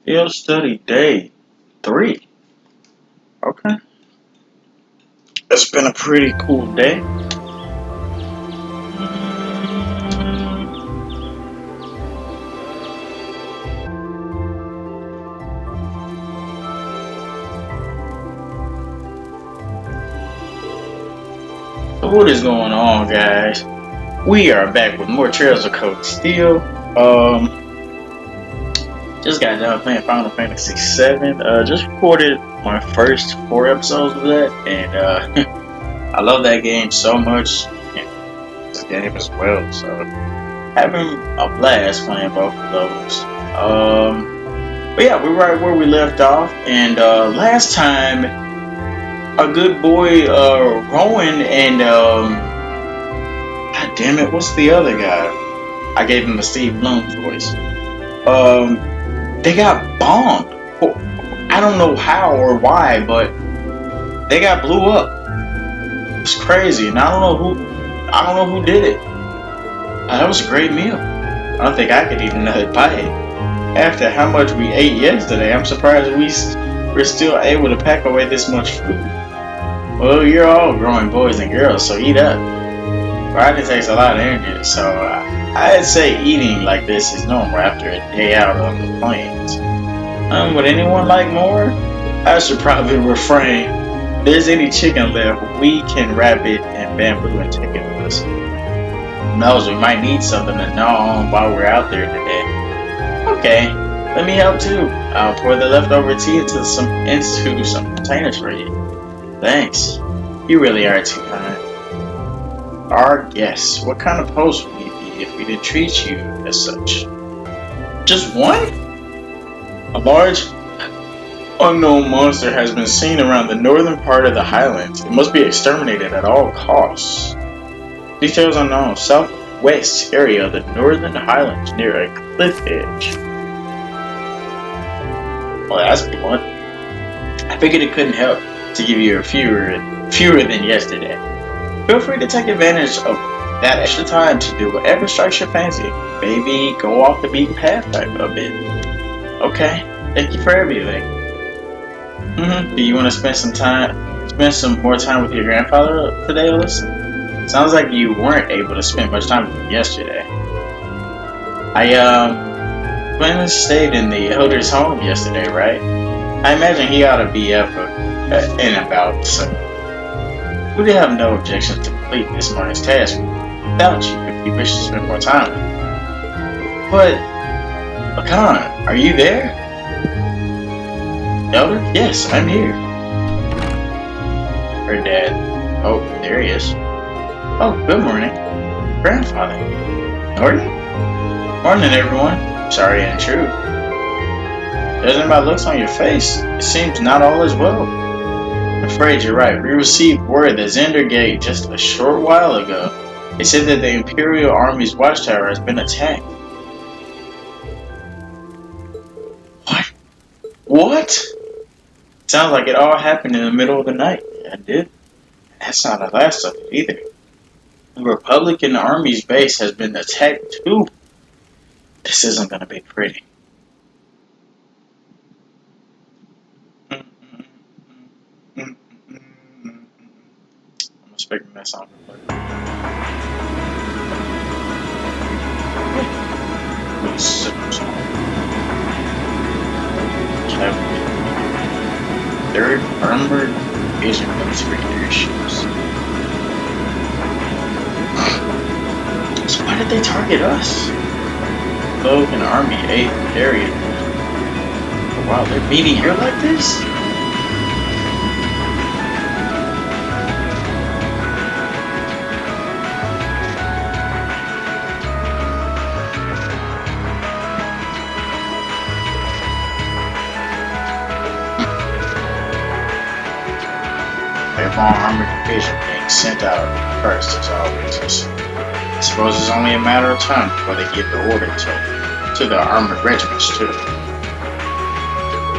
Field study day 3. Okay. It's been a pretty cool day. So what is going on, guys? We are back with more Trails of Cold Steel. Just got done playing Final Fantasy VII. Just recorded my first 4 episodes of that, and I love that game so much. And this game as well. So having a blast playing both of those. But yeah, we're right where we left off, and last time a good boy Rowan and God damn it, what's the other guy? I gave him a Steve Bloom's voice. They got bombed. I don't know how or why, but they got blew up. It was crazy, and I don't know who did it. That was a great meal. I don't think I could eat another bite. After how much we ate yesterday, I'm surprised we're still able to pack away this much food. Well, you're all growing boys and girls, so eat up. Riding takes a lot of energy, so I'd say eating like this is normal after a day out on the plains. Would anyone like more? I should probably refrain. If there's any chicken left, we can wrap it in bamboo and take it with us. Who knows, we might need something to gnaw on while we're out there today. Okay, let me help too. I'll pour the leftover tea into some containers for you. Thanks. You really are too kind. Our guests, what kind of host would we be if we didn't treat you as such? Just one? A large, unknown monster has been seen around the northern part of the highlands. It must be exterminated at all costs. Details unknown. Southwest area of the northern highlands near a cliff edge. Well, that's blunt. I figured it couldn't help to give you fewer than yesterday. Feel free to take advantage of that extra time to do whatever strikes your fancy. Maybe go off the beaten path a bit. Okay, thank you for everything. Do you want to spend some more time with your grandfather today, Alyssa? Sounds like you weren't able to spend much time with him yesterday. Glenn stayed in the elder's home yesterday, right? I imagine he ought to be up and about, so we would have no objection to complete this morning's task without you if you wish to spend more time with me. But, Lacan, are you there? Elder? Yes, I'm here. Her dad. Oh, there he is. Oh, good morning. Grandfather. Norton? Morning, everyone. Sorry to intrude. Judging by looks on your face, it seems not all is well. I'm afraid you're right. We received word that Zender Gate just a short while ago. They said that the Imperial Army's watchtower has been attacked. What? What? Sounds like it all happened in the middle of the night. Yeah, it did. That's not the last of it either. The Republican Army's base has been attacked too. This isn't going to be pretty. I'm expecting that song to play. Cavalry. 3rd Armored Division military airships. So why did they target us? Logan Army 8th area. Oh, wow, they're meeting here like this? Armored division being sent out first as always. I suppose it's only a matter of time before they give the order to the armored regiments too.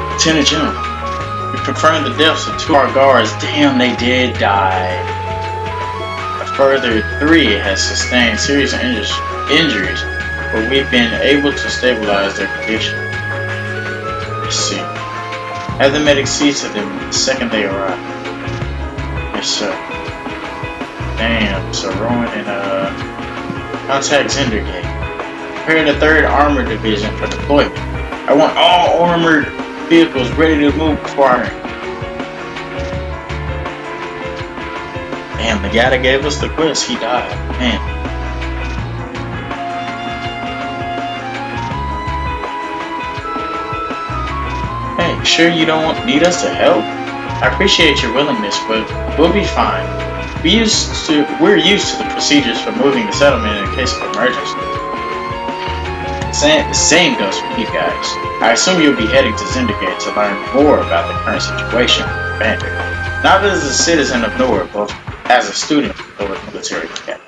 Lieutenant General, we confirmed the deaths of 2 of our guards. Damn, they did die. A further 3 has sustained serious injuries, but we've been able to stabilize their condition. Let's see. Have the medic see to them the second they arrive. Yes, sir. Damn, so Rowan and contact Zendergate. Prepare the 3rd Armored Division for deployment. I want all armored vehicles ready to move before firing. Damn, the guy that gave us the quest, he died. Man. Hey, sure you don't need us to help? I appreciate your willingness, but we'll be fine. We're used to the procedures for moving the settlement in case of emergency. The same goes for you guys. I assume you'll be heading to Zendergate to learn more about the current situation with the Commander. Not as a citizen of Nora, but as a student of the military academy.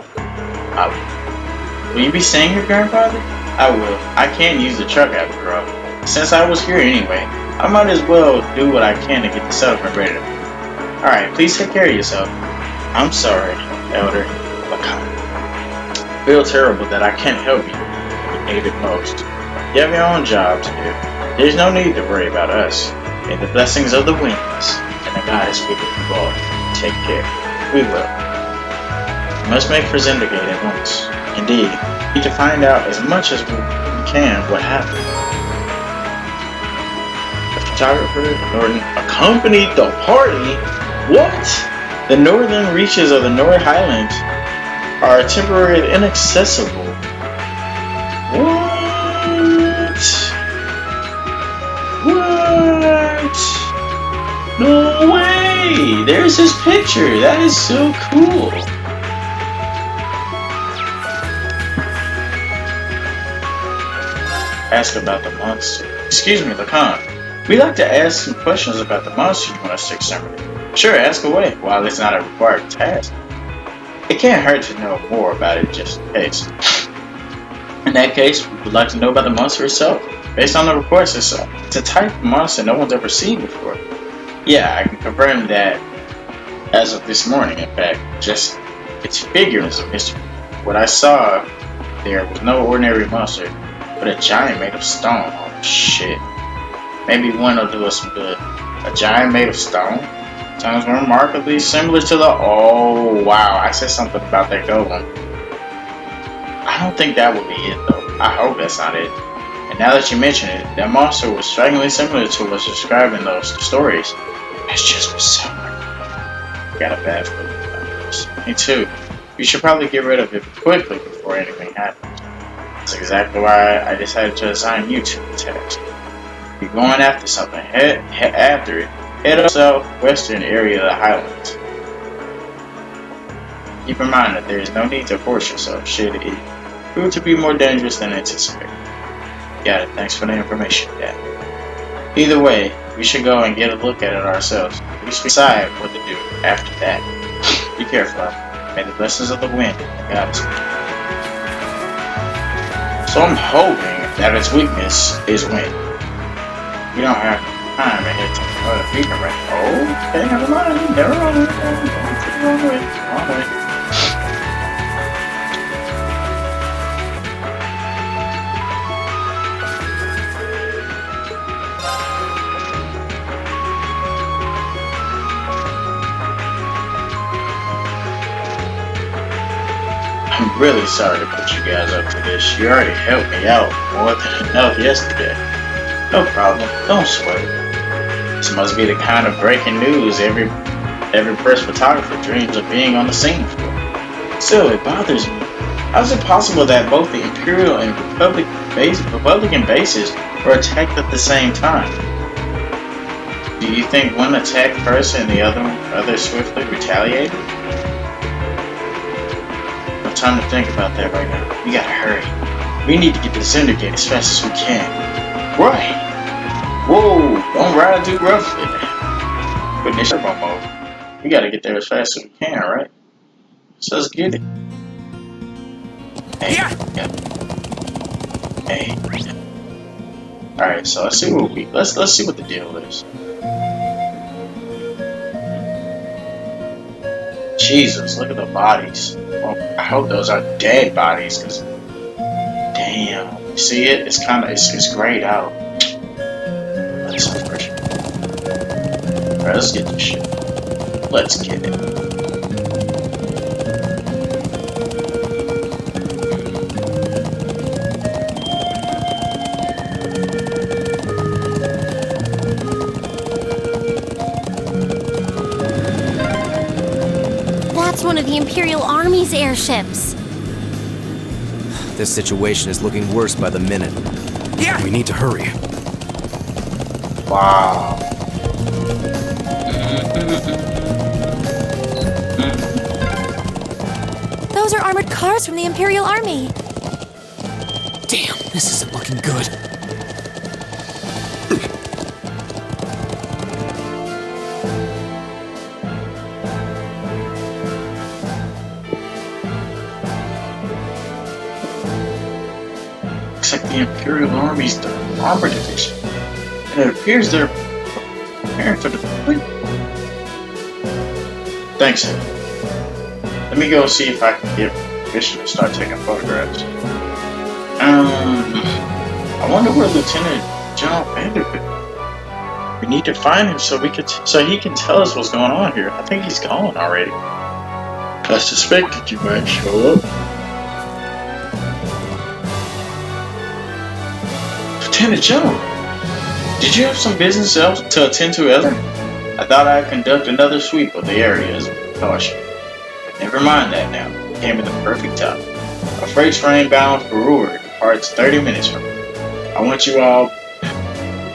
I will. Will you be seeing your grandfather? I will. I can't use the truck after all. Since I was here anyway, I might as well do what I can to get the settlement ready. Alright, please take care of yourself. I'm sorry, Elder Lacan. I feel terrible that I can't help you when you need it most. You have your own job to do. There's no need to worry about us. May the blessings of the winds and the goddess be with you all. Take care. We will. We must make for Zendergate at once. Indeed, we need to find out as much as we can what happened. The photographer, Norton, accompanied the party? What? The northern reaches of the North Highlands are temporarily inaccessible. What? What? No way! There's his picture. That is so cool. Ask about the monster. Excuse me, Lacan. We'd like to ask some questions about the monster you want us to exterminate. Sure, ask away. While it's not a required task, it can't hurt to know more about it just in case. In that case, we would like to know about the monster itself. Based on the reports, it's a type of monster no one's ever seen before. Yeah, I can confirm that as of this morning, in fact. Just its figure is a mystery. What I saw there was no ordinary monster, but a giant made of stone. Oh shit. Maybe one will do us some good. A giant made of stone? Sounds remarkably similar to the... Oh, wow. I said something about that gold one. I don't think that would be it, though. I hope that's not it. And now that you mention it, that monster was strikingly similar to what's described in those stories. It's just bizarre. Got a bad feeling about this. Me too. You should probably get rid of it quickly before anything happens. That's exactly why I decided to assign you to the task. If you're going after something, head after it. Head up southwestern area of the Highlands. Keep in mind that there is no need to force yourself should it prove to be more dangerous than anticipated. Got it. Thanks for the information, Dad. Either way, we should go and get a look at it ourselves. We should decide what to do after that. Be careful. May the blessings of the wind and the goddess. So I'm hoping that its weakness is wind. We don't have time ahead to know if we can run. Oh, okay, never mind. Never mind. Wrong way. Wrong way. I'm really sorry to put you guys up to this. You already helped me out more than enough yesterday. No problem. Don't sweat it. This must be the kind of breaking news every press photographer dreams of being on the scene for. Still, it bothers me. How is it possible that both the Imperial and Republican bases were attacked at the same time? Do you think one attacked first and the other swiftly retaliated? No time to think about that right now. We gotta hurry. We need to get to Zendergate as fast as we can. Right! Whoa! Don't ride too roughly. Putting this up on mode. We gotta get there as fast as we can, right? So let's get it. Hey. Yeah. Hey. Alright, so let's see what let's see what the deal is. Jesus, look at the bodies. Well, I hope those are dead bodies, cause damn. You see it? It's grayed out. Let's Alright, let's get this shit. Let's get it. That's one of the Imperial Army's airships. This situation is looking worse by the minute. Yeah! We need to hurry. Wow. Those are armored cars from the Imperial Army. Damn, this isn't looking good. Looks like the Imperial Army's the armor division. And it appears they're preparing for deployment. Thanks, Ed. Let me go see if I can get permission to start taking photographs. I wonder where Lieutenant General Vanderbilt. We need to find him so he can tell us what's going on here. I think he's gone already. I suspected you might show up. Lieutenant General, did you have some business else to attend to, Ellen? I thought I'd conduct another sweep of the area as a precaution. But never mind that now. It came at the perfect time. A freight train bound for Ruhr departs 30 minutes from here. I want you all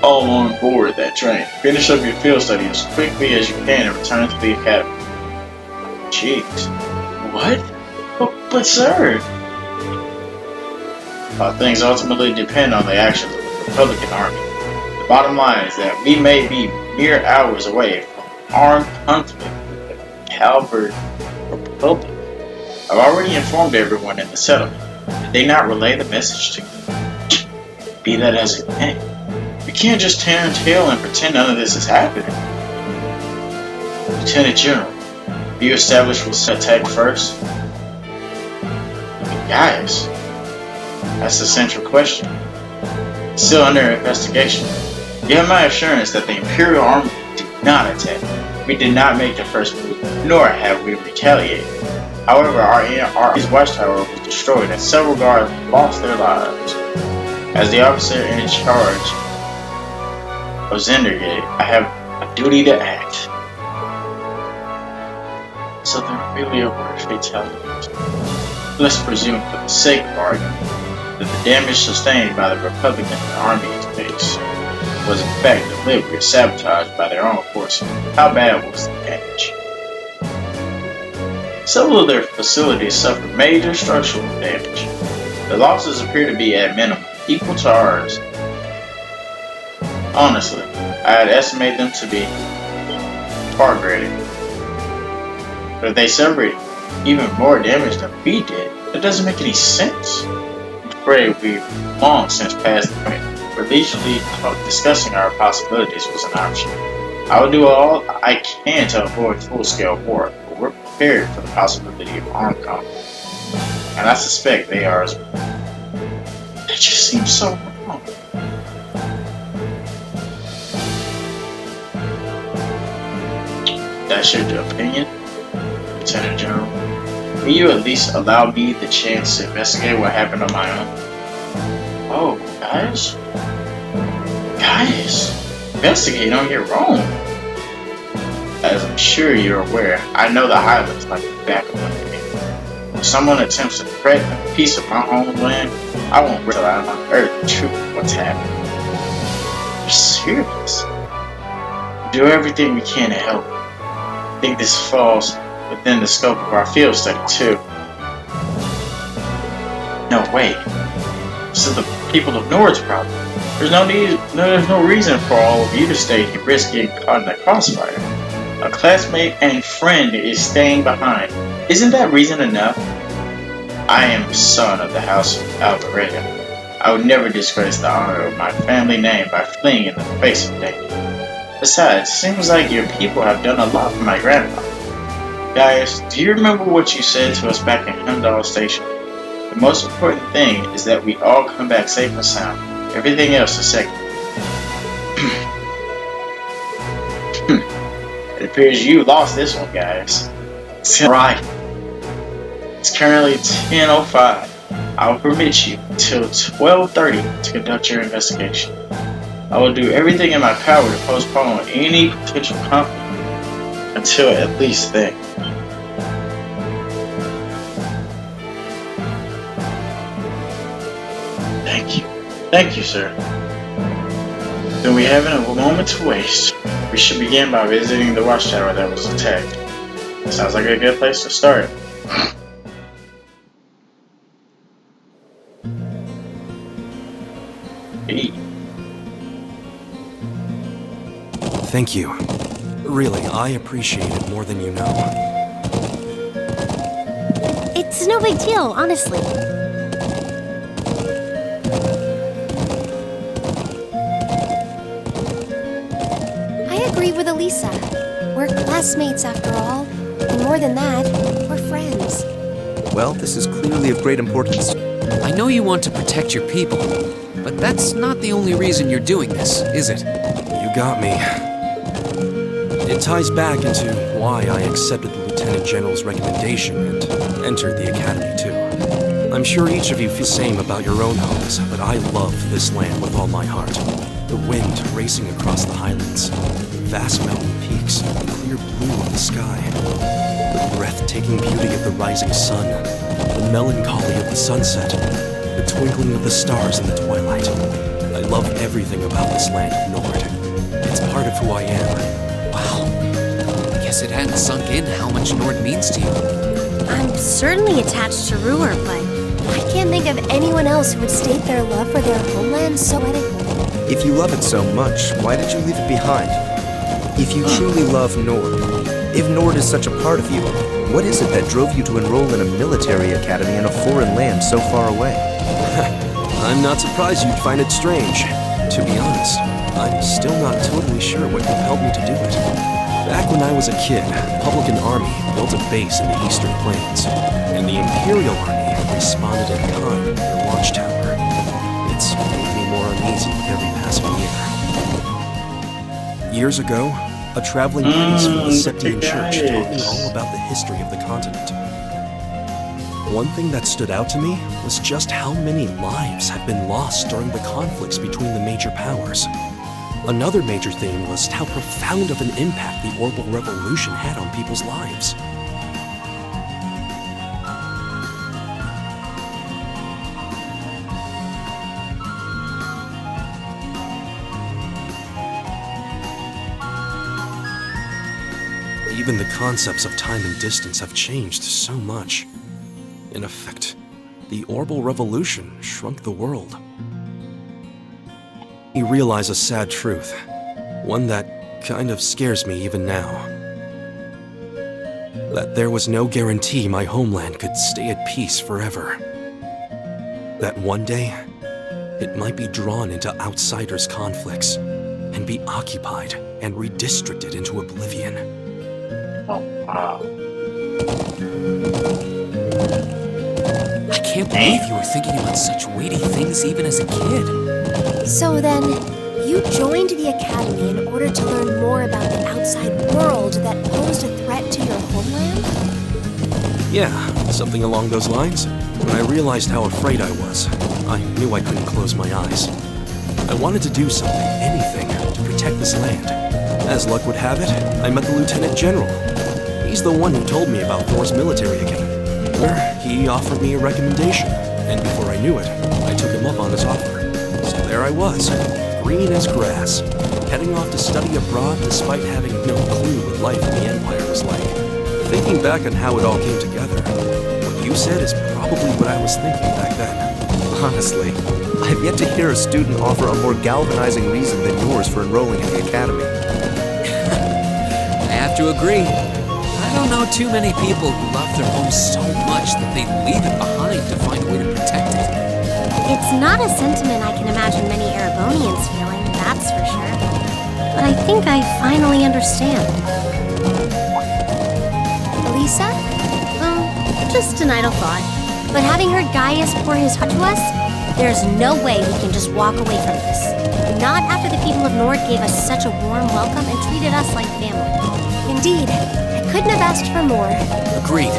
on board that train. Finish up your field study as quickly as you can and return to the academy. Jeez. What? But sir... things ultimately depend on the actions of the Republican Army. The bottom line is that we may be mere hours away from armed conflict with the Calvert Republic. I've already informed everyone in the settlement. Did they not relay the message to me? Be that as it may, we can't just turn tail and pretend none of this is happening. Lieutenant General, have you established we'll attack first? Guys, that's the central question. It's still under investigation. You have my assurance that the Imperial Army did not attack. We did not make the first move, nor have we retaliated. However, our watchtower was destroyed and several guards lost their lives. As the officer in charge of Zendergate, I have a duty to act. So there really were fatalities. Let's presume, for the sake of argument, that the damage sustained by the Republican Army's base was in fact deliberately sabotaged by their own forces. How bad was the damage? Several of their facilities suffered major structural damage. The losses appear to be at minimum equal to ours. Honestly, I'd estimate them to be far greater. But if they suffered even more damage than we did, that doesn't make any sense. I'm afraid we've long since passed the point where leisurely discussing our possibilities was an option. I will do all I can to avoid full-scale war, but we're prepared for the possibility of armed conflict. And I suspect they are as well. That just seems so wrong. That's your opinion, Lieutenant General? Will you at least allow me the chance to investigate what happened on my own? Oh, guys? Guys, investigate on your own. As I'm sure you're aware, I know the Highlands like the back of my hand. If someone attempts to threaten a piece of my homeland, I won't wait till I unearth the truth of what's happening. You're serious? Do everything we can to help. I think this falls within the scope of our field study too. No, wait. This is the people of Nord's problem. There's no reason for all of you to stay and risk getting caught in that crossfire. A classmate and friend is staying behind. Isn't that reason enough? I am the son of the House of Alvareda. I would never disgrace the honor of my family name by fleeing in the face of danger. Besides, it seems like your people have done a lot for my grandfather. Guys, do you remember what you said to us back in Heimdall Station? The most important thing is that we all come back safe and sound. Everything else is second. It appears you lost this one, guys. Right. It's currently 10:05. I will permit you until 12:30 to conduct your investigation. I will do everything in my power to postpone any potential conflict until at least then. Thank you. Thank you, sir. Then we haven't a moment to waste. We should begin by visiting the watchtower that was attacked. Sounds like a good place to start. Hey. Thank you. Really, I appreciate it more than you know. It's no big deal, honestly. I agree with Elisa. We're classmates after all. And more than that, we're friends. Well, this is clearly of great importance. I know you want to protect your people, but that's not the only reason you're doing this, is it? You got me. It ties back into why I accepted the Lieutenant General's recommendation and entered the Academy too. I'm sure each of you feels the same about your own homes, but I love this land with all my heart. The wind racing across the highlands, the vast mountain peaks, the clear blue of the sky, the breathtaking beauty of the rising sun, the melancholy of the sunset, the twinkling of the stars in the twilight. I love everything about this land of Nord. It's part of who I am. Wow. I guess it hadn't sunk in how much Nord means to you. I'm certainly attached to Ruhr, but I can't think of anyone else who would state their love for their homeland so poetically. If you love it so much, why did you leave it behind? If you truly love Nord, if Nord is such a part of you, what is it that drove you to enroll in a military academy in a foreign land so far away? I'm not surprised you'd find it strange. To be honest, I'm still not totally sure what compelled me to do it. Back when I was a kid, the Republican Army built a base in the Eastern Plains, and the Imperial Army responded in kind in their watchtower. It's made me more uneasy with every passing year. Years ago, a traveling priest from the Septian Church taught me all about the history of the continent. One thing that stood out to me was just how many lives have been lost during the conflicts between the major powers. Another major theme was how profound of an impact the Orbital Revolution had on people's lives. Even the concepts of time and distance have changed so much. In effect, the Orbital Revolution shrunk the world. You realize a sad truth, one that kind of scares me even now. That there was no guarantee my homeland could stay at peace forever. That one day, it might be drawn into outsiders' conflicts and be occupied and redistricted into oblivion. Oh, wow. I can't believe you were thinking about such weighty things even as a kid. So then, you joined the Academy in order to learn more about the outside world that posed a threat to your homeland? Yeah, something along those lines. When I realized how afraid I was, I knew I couldn't close my eyes. I wanted to do something, anything, to protect this land. As luck would have it, I met the Lieutenant General. He's the one who told me about Thor's military academy. Where he offered me a recommendation, and before I knew it, I took him up on his offer. So there I was, green as grass, heading off to study abroad despite having no clue what life in the Empire was like. Thinking back on how it all came together, what you said is probably what I was thinking back then. Honestly, I've yet to hear a student offer a more galvanizing reason than yours for enrolling in the Academy. I have to agree. I don't know too many people who love their home so much that they'd leave it behind to find a way to protect it. It's not a sentiment I can imagine many Erebonians feeling, that's for sure. But I think I finally understand. Elisa? Well, just an idle thought. But having heard Gaius pour his heart to us, There's no way we can just walk away from this. Not after the people of Nord gave us such a warm welcome and treated us like family. Indeed, I couldn't have asked for more. Agreed.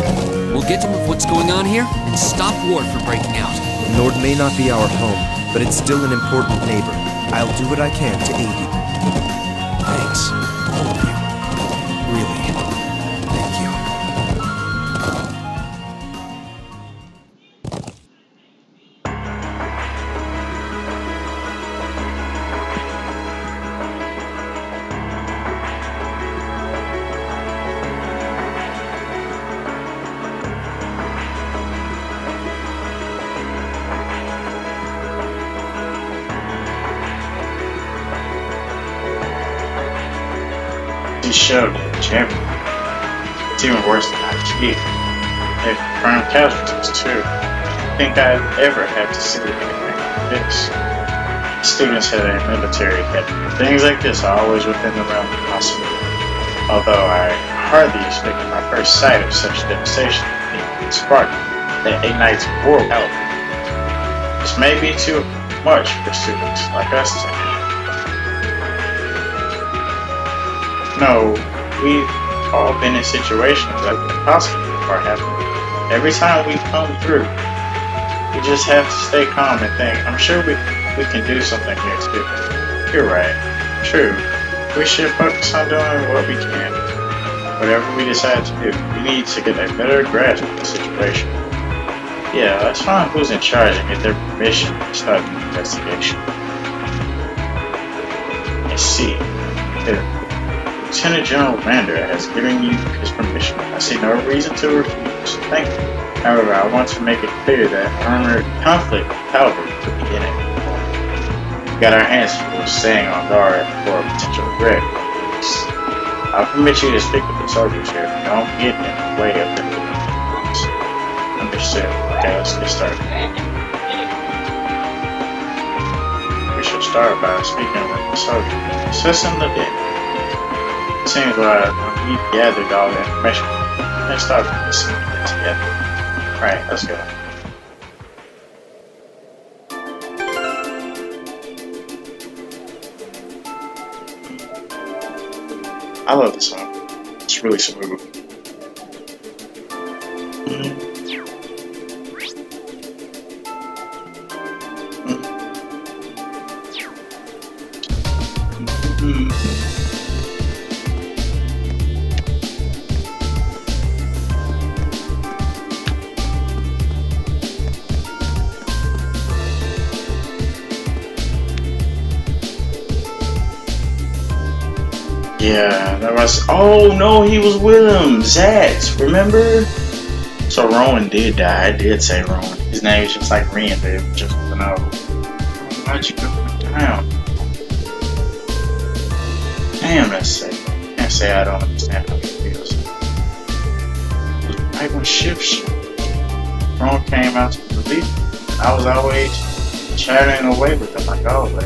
We'll get on with what's going on here and stop Ward from breaking out. Nord may not be our home, but it's still an important neighbor. I'll do what I can to aid you. Thanks, all of you. Really, thank you. He showed the champion. It's even worse than IG. They've confirmed casualties too. I think I've ever had to see anything like this. Students had a military head. Things like this are always within the realm of possibility. Although I hardly expected my first sight of such devastation to be a spark that ignites war out. This may be too much for students like us to handle. No, we've all been in situations that the impossible part happen. Every time we come through, we just have to stay calm and think, I'm sure we can do something here too. You're right. True. We should focus on doing what we can. Whatever we decide to do, we need to get a better grasp of the situation. Yeah, let's find who's in charge and get their permission to start the investigation. Let's see. Here. Lieutenant General Vander has given you his permission. I see no reason to refuse. Thank you. However, I want to make it clear that armored conflict with Calvary could begin at any point. We got our hands full staying on guard for a potential threat. I'll permit you to speak with the soldiers here, but don't get in the way of their movements. Understood. Okay, let's get started. We should start by speaking with the soldiers. Assessing the dead. Seems like when we gathered all the information, let's start piecing it together. Alright, let's go. I love this song. It's really smooth. Yeah, that was. Oh no, he was with him. Zach, remember? So Rowan did die. I did say Rowan. His name is just like Rian, dude. Just to know. Why'd you go down? Damn, that's sick. I can't say I don't understand how he feels. Right when shift shifted, Rowan came out to the relief. I was always chatting away with him like always.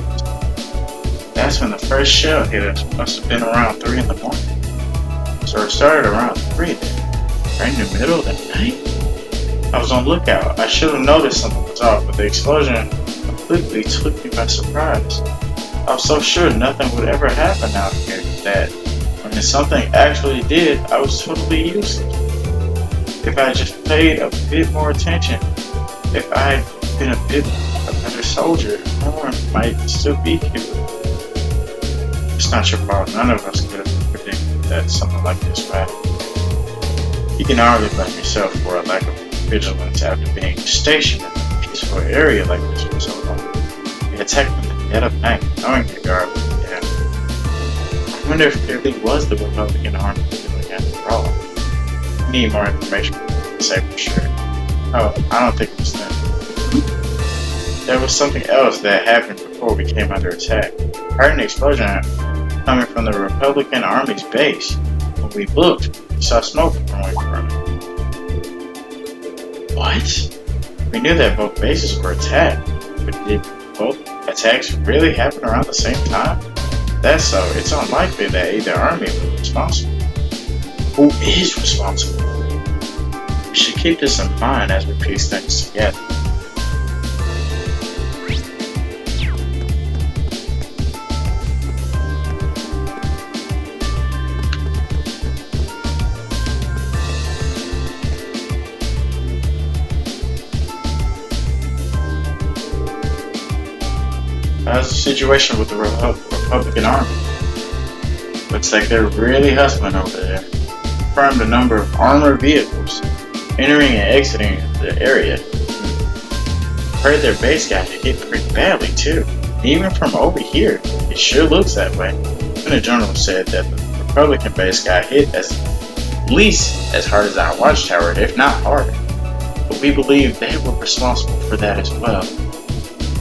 That's when the first shell hit us. Must have been around 3 in the morning. So it started around 3 then. Right in the middle of the night? I was on lookout. I should have noticed something was off, but the explosion completely took me by surprise. I was so sure nothing would ever happen out here that when something actually did, I was totally useless. If I just paid a bit more attention, if I had been a bit a better soldier, Norm might still be here. It's not your fault. None of us could have predicted that something like this would happen. You can hardly blame yourself for a lack of vigilance after being stationed in a peaceful area like this for so long. You attacked in the dead of night, knowing your guard would be down. I wonder if it really was the Republican army doing after all. We need more information to say for sure. Oh, I don't think it was them. There was something else that happened before we came under attack. I heard an explosion coming from the Republican Army's base. When we looked, we saw smoke coming from it. What? We knew that both bases were attacked, but did both attacks really happen around the same time? If that's so, it's unlikely that either army was responsible. Who is responsible? We should keep this in mind as we piece things together. situation with the Republican Army? Looks like they're really hustling over there. Confirmed a number of armored vehicles entering and exiting the area. Heard their base got hit pretty badly too. Even from over here, it sure looks that way. The general said that the Republican base got hit at least as hard as our watchtower, if not harder. But we believe they were responsible for that as well.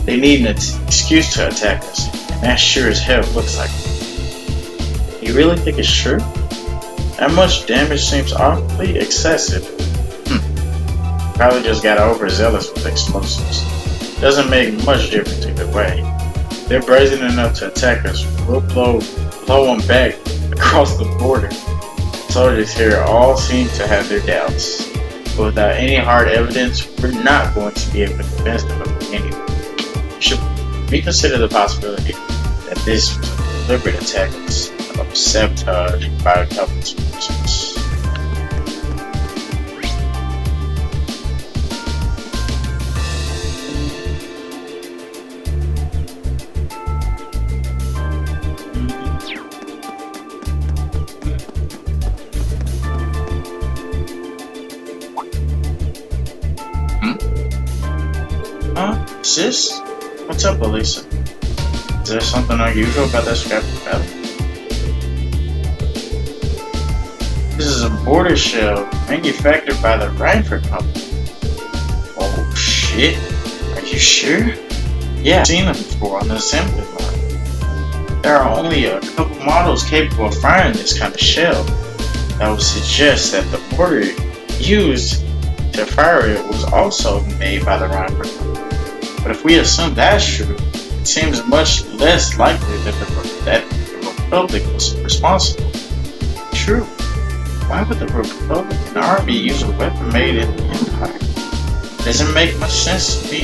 They need an excuse to attack us, and that sure as hell looks like it. You really think it's true? That much damage seems awfully excessive. Probably just got overzealous with explosives. Doesn't make much difference either way. They're brazen enough to attack us. We'll blow them back across the border. Soldiers here all seem to have their doubts. But without any hard evidence, we're not going to be able to convince them of anything. We should reconsider the possibility that this was a deliberate attack of sabotage by government forces. Sis? What's up, Elisa? Is there something unusual about that scrap of metal? This is a border shell manufactured by the Reinford Company. Oh shit? Are you sure? Yeah, I've seen them before on the assembly line. There are only a couple models capable of firing this kind of shell. That would suggest that the mortar used to fire it was also made by the Reinford Company. But if we assume that's true, it seems much less likely that the Republic was responsible. True. Why would the Republican Army use a weapon made in the Empire? Doesn't make much sense to me.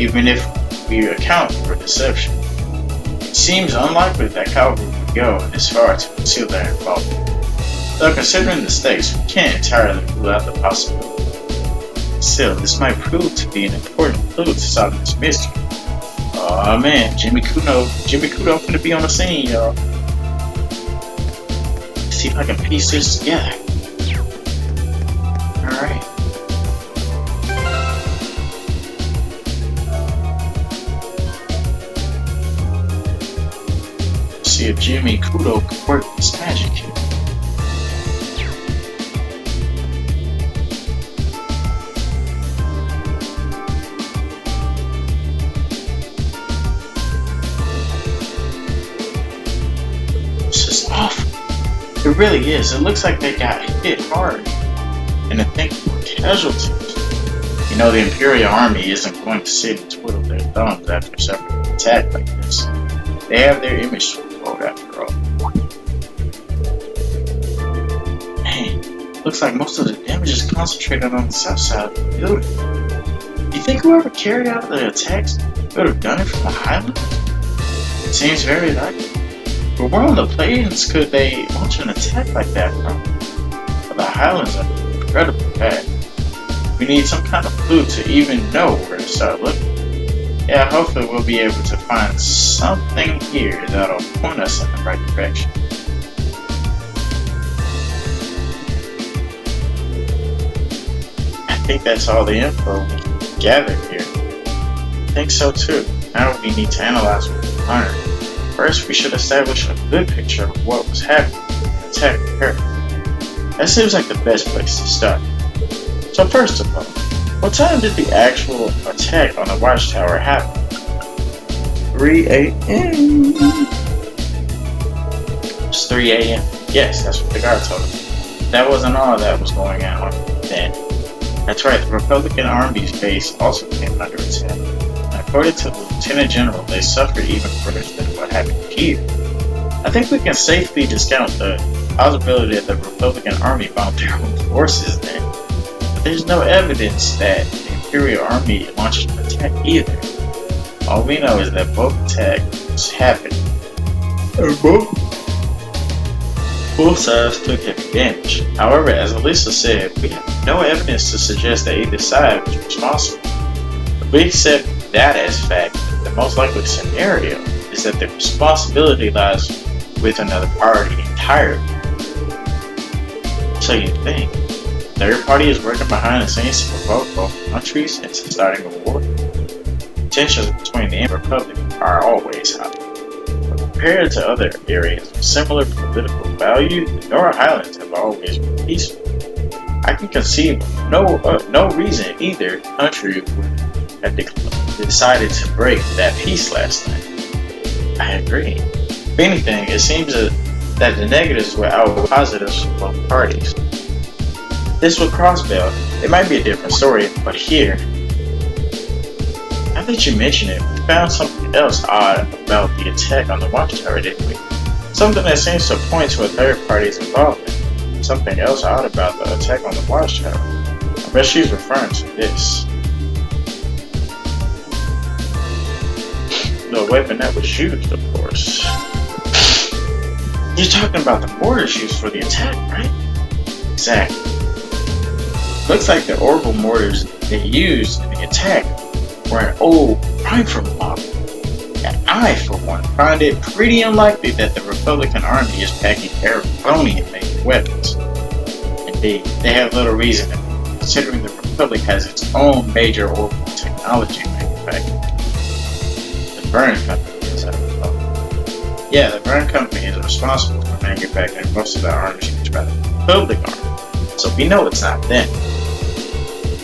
Even if we account for deception. It seems unlikely that cavalry would go this far to conceal their involvement. Though considering the stakes, we can't entirely rule out the possibility. Still, this might prove to be an important clue to solve this mystery. Oh man, Jimmy Kudo gonna be on the scene, y'all. Let's see if I can piece this together. Alright. See if Jimmy Kudo can work this magic here. It really is. It looks like they got hit hard. And I think more casualties. You know, the Imperial Army isn't going to sit and twiddle their thumbs after suffering an attack like this. They have their image to uphold after all. Man, looks like most of the damage is concentrated on the south side of the building. You think whoever carried out the attacks would have done it from the highlands? It seems very likely. But where on the plains could they launch an attack like that from? Well, the highlands are incredibly bad. We need some kind of clue to even know where to start looking. Yeah, hopefully we'll be able to find something here that'll point us in the right direction. I think that's all the info we can gather here. I think so too. Now we need to analyze what we learned. First, we should establish a good picture of what was happening when the attack occurred. That seems like the best place to start. So first of all, what time did the actual attack on the watchtower happen? 3 a.m. It's 3 a.m. Yes, that's what the guard told us. That wasn't all that was going on then. That's right, the Republican Army's base also came under attack. According to the Lieutenant General, they suffered even worse than what happened here. I think we can safely discount the possibility that the Republican Army bombed their own forces then. But there's no evidence that the Imperial Army launched an attack either. All we know is that both attacks happened. And both sides took heavy damage. However, as Elisa said, we have no evidence to suggest that either side was responsible. If we accept that as fact, The most likely scenario is that the responsibility lies with another party entirely. So you think third party is working behind the scenes to provoke both countries into starting a war? Tensions between the Republic are always high. But compared to other areas with similar political value, the North Highlands have always been peaceful. I can conceive no reason either country would have decided to break that peace last night. I agree. If anything, it seems that the negatives were outweigh positives for both parties. This with Crossbell, it might be a different story, but here, now that you mention it, we found something else odd about the attack on the watchtower, didn't we? Something that seems to point to a third party's involvement. Something else odd about the attack on the watchtower. I bet she's referring to this. The weapon that was used, of course. You're talking about the mortars used for the attack, right? Exactly. Looks like the orbital mortars they used in the attack were an old rifle model. And I, for one, find it pretty unlikely that the Republican Army is packing Arabonian-made weapons. Indeed, they have little reason to be, considering the Republic has its own major orbital technology manufacturer. The Burn Company is out of the Yeah, the Burn Company is responsible for manufacturing most of the arms used by the Republic Army, so we know it's not them.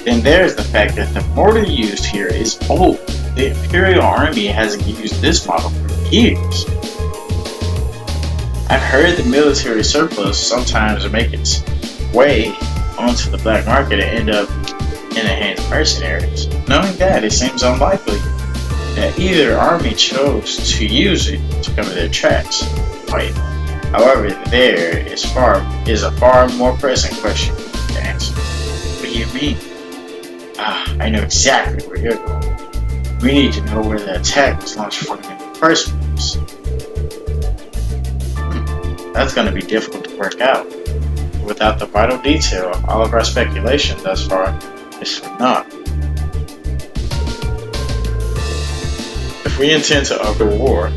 Then there's the fact that the mortar used here is old. The Imperial Army hasn't used this model for years. I've heard the military surplus sometimes make its way onto the black market and end up in the hands of mercenaries. Knowing that, it seems unlikely that either army chose to use it to cover their tracks. Right. However, there is a far more pressing question to answer. What do you mean? I know exactly where you're going. We need to know where the attack was launched from in the first place. That's going to be difficult to work out. Without the vital detail, all of our speculation thus far is for naught. If we intend to utter war,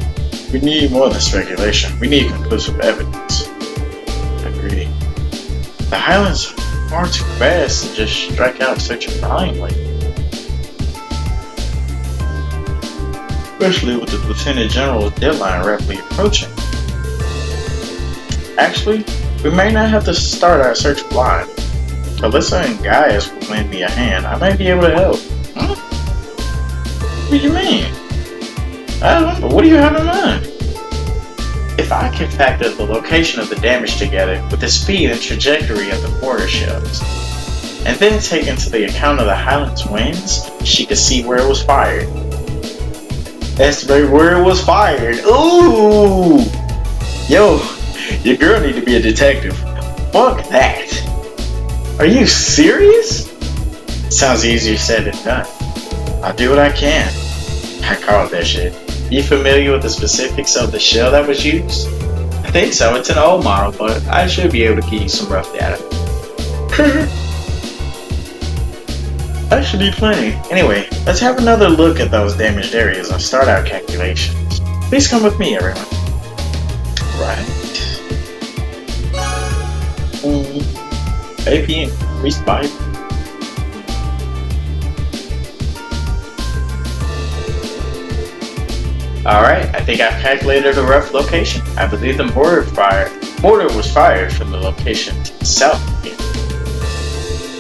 we need more than speculation. We need conclusive evidence. Agreed. The Highlands are far too fast to just strike out such blindly. Especially with the Lieutenant General's deadline rapidly approaching. Actually, we may not have to start our search blind. Alyssa and Gaius will lend me a hand. I might be able to help. What do you mean? I don't know. What do you have in mind? If I can factor the location of the damage together with the speed and trajectory of the mortar shells, and then take into the account of the Highlands winds, she could see where it was fired. Estimate where it was fired. Ooh! Yo, your girl need to be a detective. Fuck that. Are you serious? Sounds easier said than done. I'll do what I can. I called that shit. You familiar with the specifics of the shell that was used? I think so. It's an old model, but I should be able to give you some rough data. I should be plenty. Anyway, let's have another look at those damaged areas and start our calculations. Please come with me, everyone. Right. AP increased by. Alright, I think I've calculated a rough location. I believe the mortar was fired from the location to the south of here.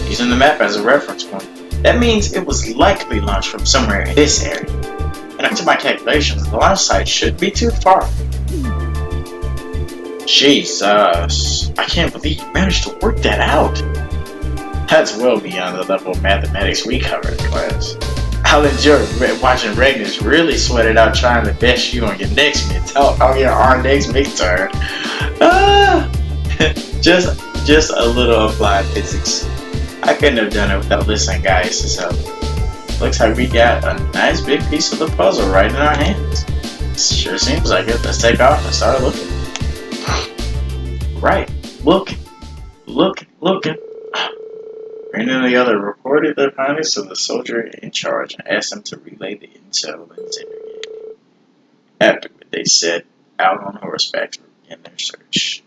Using the map as a reference point, that means it was likely launched from somewhere in this area. And after my calculations, the launch site shouldn't be too far. Jesus, I can't believe you managed to work that out. That's well beyond the level of mathematics we covered in class. I'll enjoy watching Regnus really sweat it out trying to best you on your next our next midterm. Just a little applied physics. I couldn't have done it without listening Gaius' help. Looks like we got a nice big piece of the puzzle right in our hands. Sure seems like it. Let's take off and start looking. Right, looking. Brandon and the other reported their findings to the soldier in charge and asked him to relay the intel investigated. Afterward, they set out on horseback to begin their search.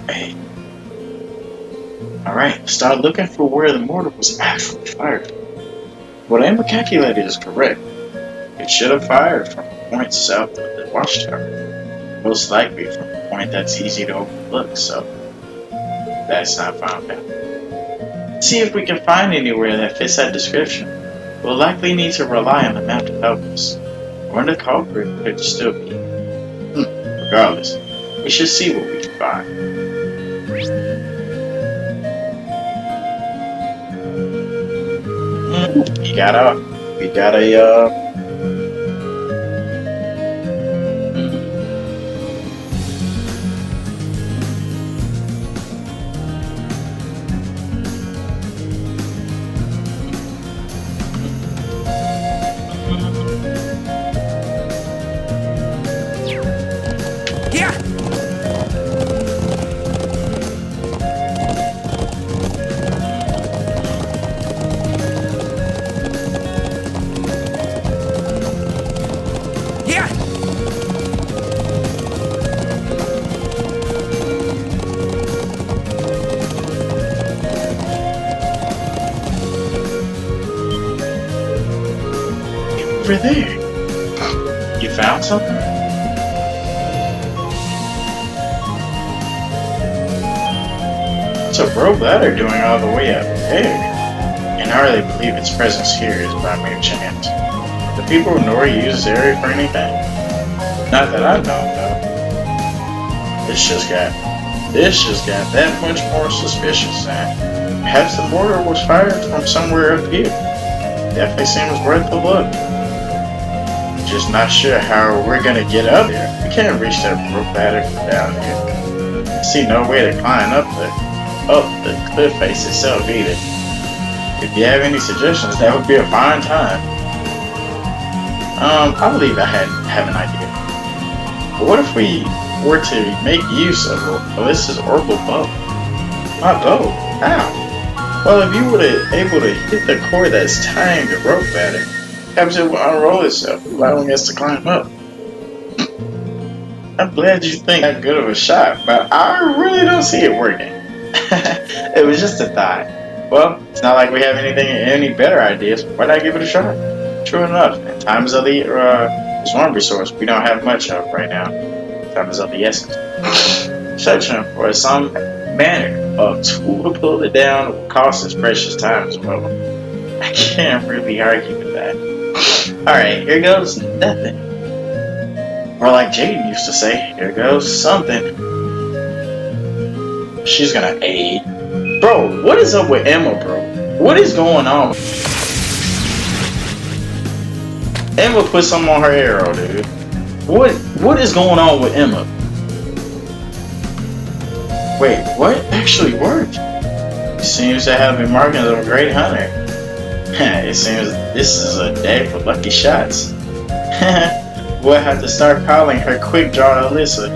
Hey. Alright, start looking for where the mortar was actually fired. What Emma calculated is correct. It should have fired from a point south of the watchtower. Most likely from a point that's easy to overlook, so that's not found out. See if we can find anywhere that fits that description. We'll likely need to rely on the map to help us. Or the culprit could still be. Regardless, we should see what we can find. We got a over there. You found something? What's a rope ladder doing all the way up there? And I hardly believe its presence here is by mere chance. Do people of Nora use this area for anything? Not that I know of. This just got that much more suspicious now. Perhaps the mortar was fired from somewhere up here. Definitely seems worth a look. Just not sure how we're gonna get up there. We can't reach that rope ladder from down here. I see no way to climb up the cliff face itself either. If you have any suggestions, that would be a fine time. I believe I have an idea. But what if we were to make use of Alyssa's orbital bow? My bow? How? Well, if you were able to hit the cord that's tying the rope ladder, perhaps it will unroll itself, allowing us to climb up. I'm glad you think that good of a shot, but I really don't see it working. It was just a thought. Well, it's not like we have any better ideas. Why not give it a shot? True enough, in times of the swarm resource we don't have much of right now. Time is of the essence. Searching for some manner of tool to pull it down will cost us precious time as well. I can't really argue with that. Alright, here goes nothing. Or like Jaden used to say, here goes something. She's gonna aid. Bro, what is up with Emma, bro? What is going on? Emma put something on her arrow, dude. What is going on with Emma? Wait, what actually worked? It seems to have the markings of a great hunter. It seems this is a day for lucky shots. We'll have to start calling her Quick Draw Alyssa.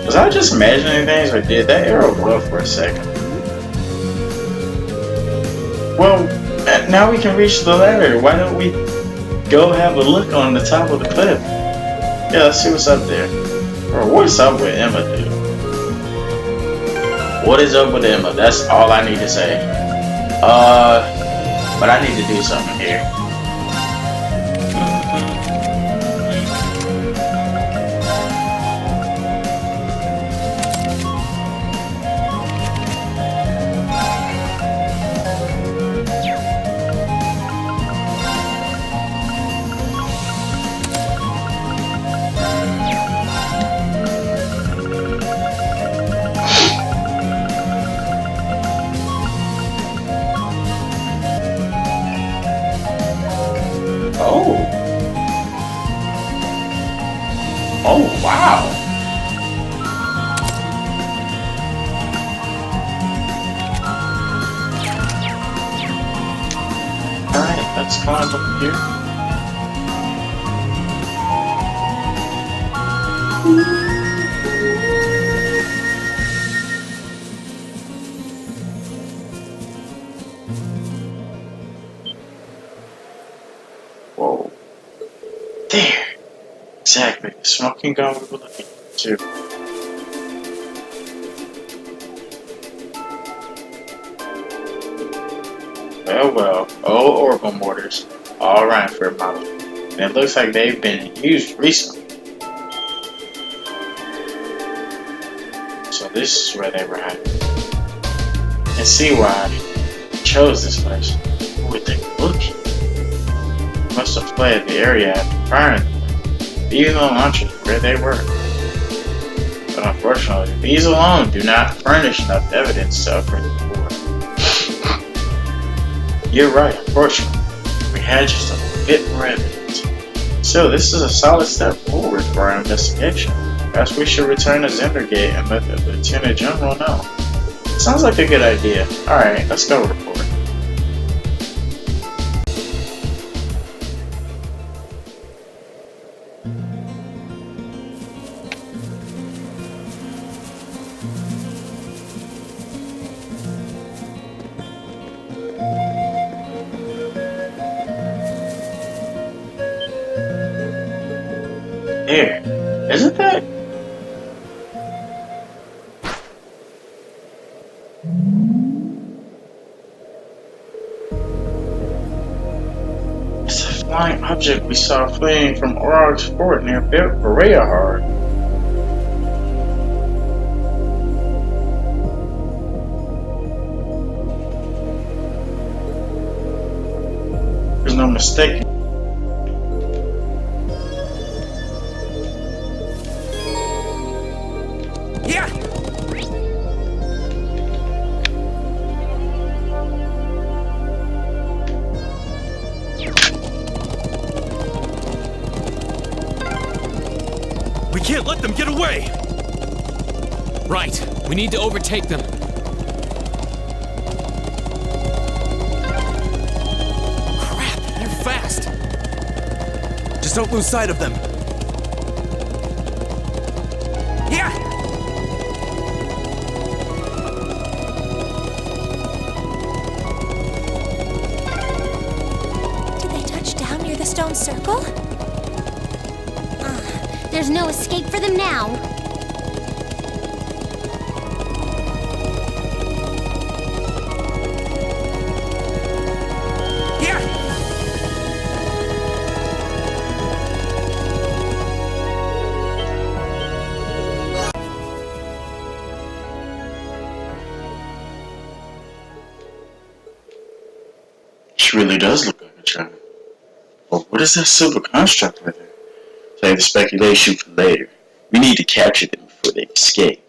Was I just imagining things, or did that arrow blow for a second? Well, now we can reach the ladder. Why don't we go have a look on the top of the cliff? Yeah, let's see what's up there. Or what's up with Emma, dude? What is up with Emma? That's all I need to say. But I need to do something here. Oh, wow. Alright, let's climb up here. There! Exactly. The smoking gun we were looking for, too. Well. Old Oracle mortars. All around for a model. And it looks like they've been used recently. So this is where they were hiding. And see why I chose this place. Who would they look? Must have fled the area after firing them. Even the launchers where they were. But unfortunately, these alone do not furnish enough evidence to upgrade the board. You're right, unfortunately. We had just a bit more evidence. Still, this is a solid step forward for our investigation. Perhaps we should return to Zendergate and let the Lieutenant General know. Sounds like a good idea. Alright, let's go report. There. Isn't that? It's a flying object we saw fleeing from Orog's fort near Bereahard. There's no mistake. We can't let them get away! Right. We need to overtake them. Crap, they're fast. Just don't lose sight of them. Yeah! Did they touch down near the stone circle? There's no escape for them now. Yeah! She really does look like a child. But what is that silver construct with her? Save the speculation for later. We need to capture them before they escape.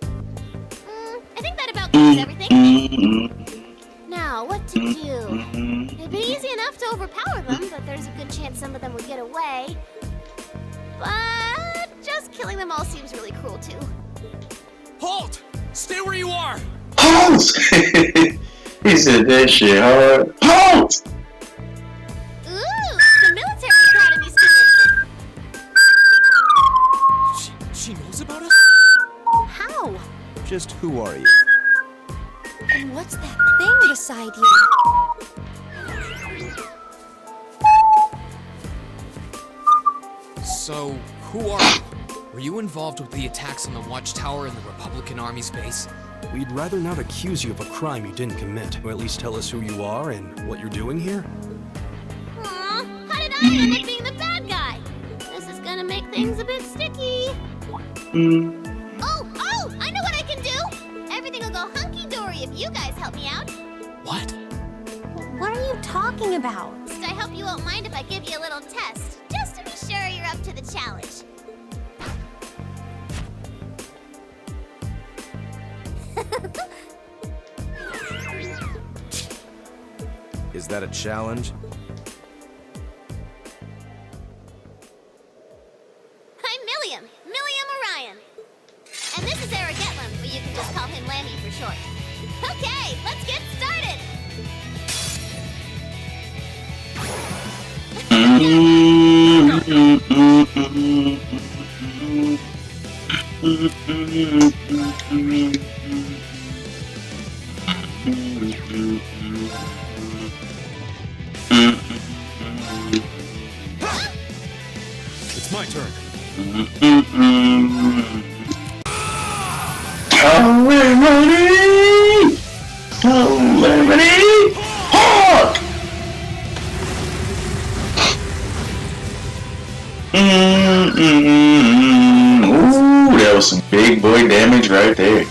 I think that about covers everything. Now, what to do? It'd be easy enough to overpower them, but there's a good chance some of them would get away. But just killing them all seems really cruel, too. Halt! Stay where you are! Halt! He said that shit hard. Halt! Ooh, the military academy students. She knows about us? How? Just who are you? And what's that thing beside you? So, who are you? Were you involved with the attacks on the Watchtower and the Republican Army's base? We'd rather not accuse you of a crime you didn't commit, or at least tell us who you are and what you're doing here. Aw, how did I end up being the bad guy? This is gonna make things a bit sticky. Oh, I know what I can do! Everything will go hunky-dory if you guys help me out. What? What are you talking about? I hope you won't mind if I give you a little test, just to be sure you're up to the challenge. Is that a challenge? I'm Milliam Orion. And this is Eric Etlin, but you can just call him Lanny for short. Okay, let's get started! turn. Calamity! Calamity! Hawk! Ooh, that was some big boy damage right there.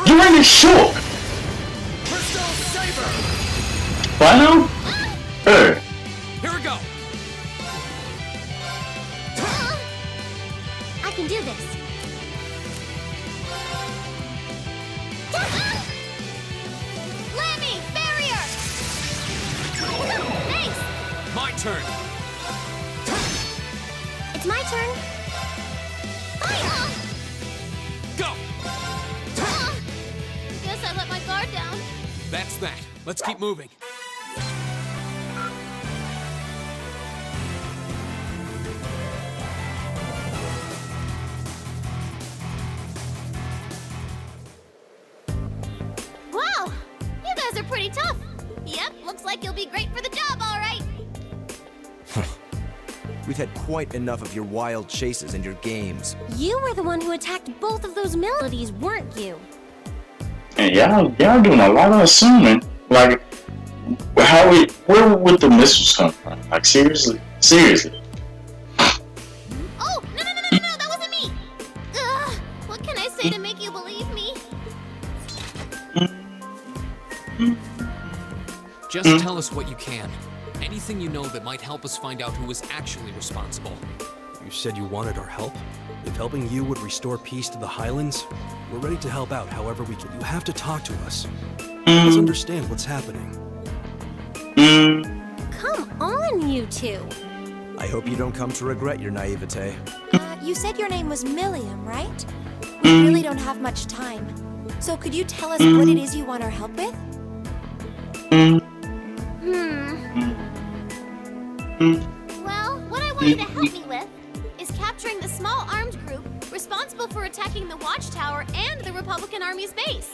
You ain't it short. Final? Hey. Here we go. I can do this. Lammy, barrier! Thanks! My turn. It's my turn. Fire! Go. Guess I let my guard down. That's that. Let's keep moving. Wow! You guys are pretty tough. Yep, looks like you'll be great for the job, all right. We've had quite enough of your wild chases and your games. You were the one who attacked both of those melodies, weren't you? And y'all doing a lot of assuming. Like, where would the missiles come from? Like, seriously? Oh, no, that wasn't me! Ugh, what can I say to make you believe me? Just tell us what you can. Anything you know that might help us find out who was actually responsible. You said you wanted our help? If helping you would restore peace to the Highlands, we're ready to help out however we can. You have to talk to us. Let's understand what's happening. Come on, you two. I hope you don't come to regret your naivete. You said your name was Milliam, right? We really don't have much time. So could you tell us what it is you want our help with? Well, what I wanted to help me with is capturing the small armed group responsible for attacking the Watchtower and the Republican Army's base.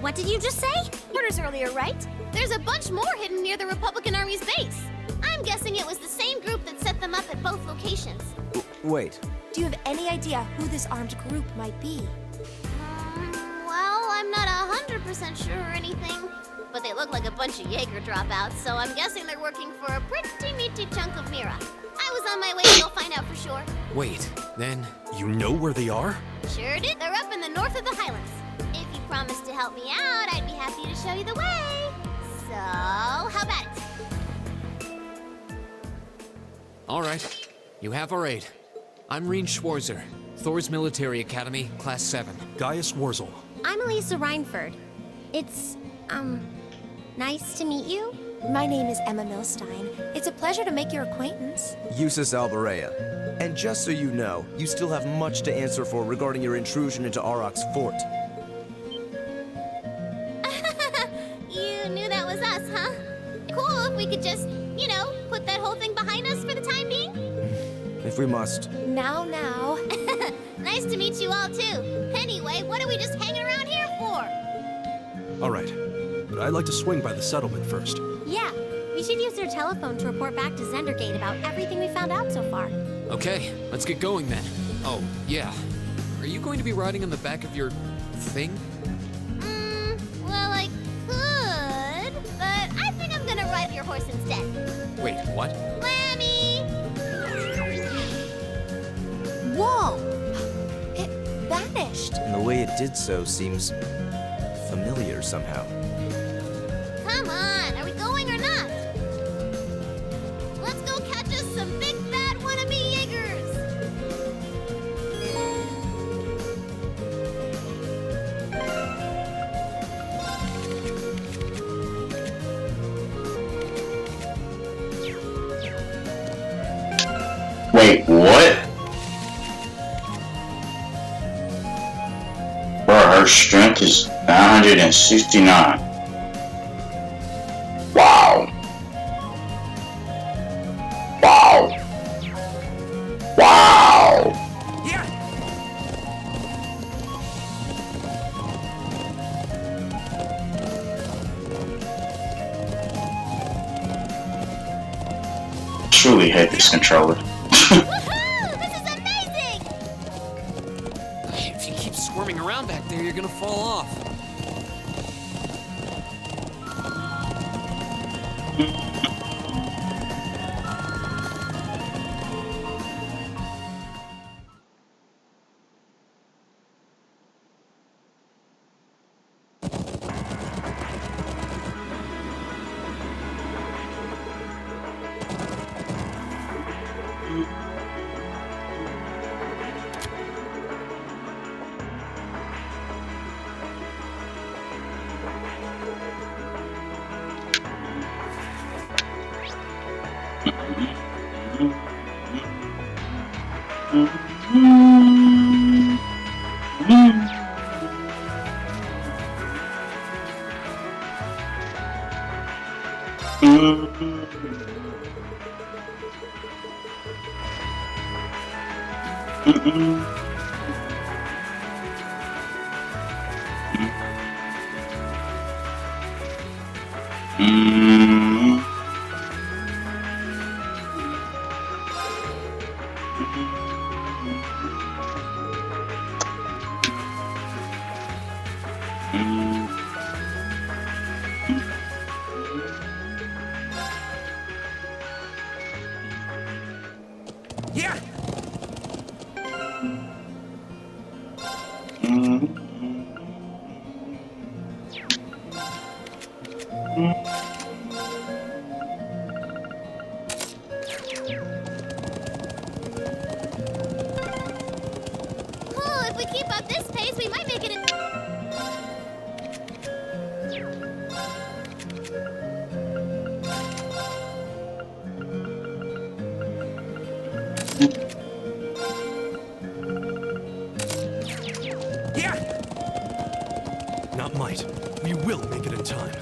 What did you just say? Orders earlier, right? There's a bunch more hidden near the Republican Army's base. I'm guessing it was the same group that set them up at both locations. Wait, Do you have any idea who this armed group might be? Well, I'm not 100% sure or anything, but they look like a bunch of Jaeger dropouts, so I'm guessing they're working for a pretty meaty chunk of Mira. I was on my way to go find out for sure. Wait, then You know where they are? Sure did. They're up in the north of the Highlands. If you promise to help me out, I'd be happy to show you the way. So, how about it? all right. You have our aid. I'm Reen Schwarzer, Thor's Military Academy, Class 7. Gaius Warzel. I'm Elisa Reinford. It's, nice to meet you. My name is Emma Milstein. It's a pleasure to make your acquaintance. Yusuf Alberea. And just so you know, you still have much to answer for regarding your intrusion into Auroch's fort. You knew that was us, huh? Cool if we could just, put that whole thing behind us for the time being. If we must. Now. Nice to meet you all, too. Anyway, what are we just hanging around here for? All right. But I'd like to swing by the settlement first. Yeah, we should use your telephone to report back to Zendergate about everything we found out so far. Okay, let's get going then. Oh, yeah. Are you going to be riding on the back of your thing? Well, I could, but I think I'm gonna ride your horse instead. Wait, what? Lammy! Whoa! It vanished. And the way it did so seems familiar somehow. Come on, are we going or not? Let's go catch us some big bad wannabe Jaegers! Wait, what? Bro, her strength is 969. Wow. Wow. truly hate this controller. Woohoo! This is amazing! If you keep squirming around back there, you're gonna fall off. Yeah! Cool, if we keep up this pace, we might make it in... Yeah! Not might. We will make it in time.